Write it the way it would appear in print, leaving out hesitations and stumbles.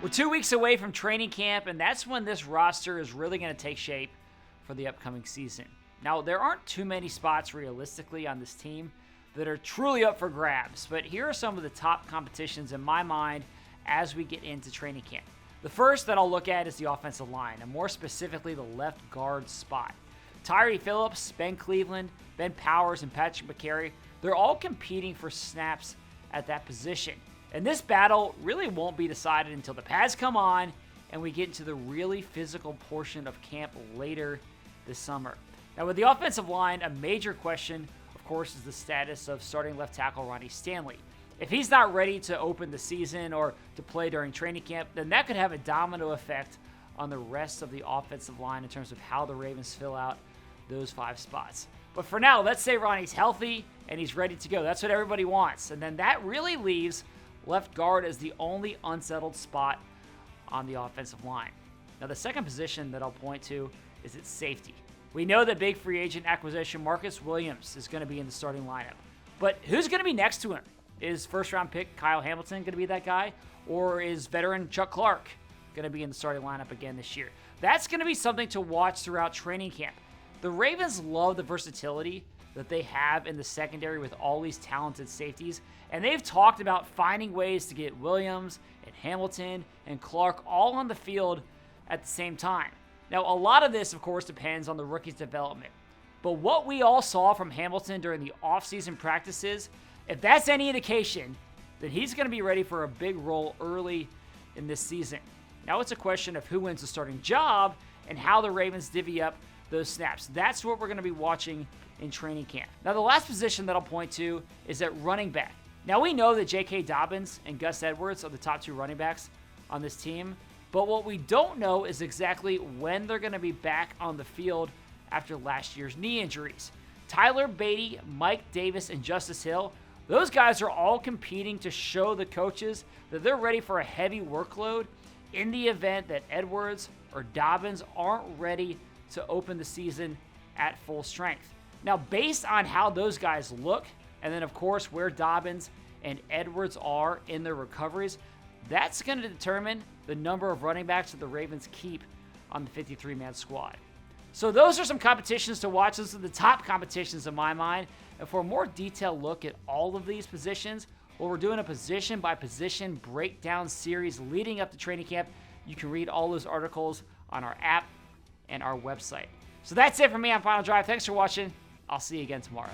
We're 2 weeks away from training camp, and that's when this roster is really going to take shape for the upcoming season. Now, there aren't too many spots realistically on this team that are truly up for grabs, but here are some of the top competitions in my mind as we get into training camp. The first that I'll look at is the offensive line, and more specifically the left guard spot. Tyree Phillips, Ben Cleveland, Ben Powers, and Patrick McCary, they're all competing for snaps at that position. And this battle really won't be decided until the pads come on and we get into the really physical portion of camp later this summer. Now, with the offensive line, a major question, of course, is the status of starting left tackle Ronnie Stanley. If he's not ready to open the season or to play during training camp, then that could have a domino effect on the rest of the offensive line in terms of how the Ravens fill out those 5 spots. But for now, let's say Ronnie's healthy and he's ready to go. That's what everybody wants. And then that really leaves left guard as the only unsettled spot on the offensive line. Now, the second position that I'll point to is its safety. We know that big free agent acquisition Marcus Williams is going to be in the starting lineup. But who's going to be next to him? Is first-round pick Kyle Hamilton going to be that guy? Or is veteran Chuck Clark going to be in the starting lineup again this year? That's going to be something to watch throughout training camp. The Ravens love the versatility that they have in the secondary with all these talented safeties, and they've talked about finding ways to get Williams and Hamilton and Clark all on the field at the same time. Now, a lot of this, of course, depends on the rookie's development. But what we all saw from Hamilton during the offseason practices, if that's any indication, then he's going to be ready for a big role early in this season. Now it's a question of who wins the starting job and how the Ravens divvy up those snaps. That's what we're going to be watching in training camp. Now, the last position that I'll point to is at running back. Now, we know that J.K. Dobbins and Gus Edwards are the top 2 running backs on this team, but what we don't know is exactly when they're going to be back on the field after last year's knee injuries. Tyler Beatty, Mike Davis, and Justice Hill, those guys are all competing to show the coaches that they're ready for a heavy workload in the event that Edwards or Dobbins aren't ready to open the season at full strength. Now, based on how those guys look, and then, of course, where Dobbins and Edwards are in their recoveries, that's going to determine the number of running backs that the Ravens keep on the 53-man squad. So those are some competitions to watch. Those are the top competitions in my mind. And for a more detailed look at all of these positions, well, we're doing a position-by-position breakdown series leading up to training camp. You can read all those articles on our app and our website. So that's it for me on Final Drive. Thanks for watching. I'll see you again tomorrow.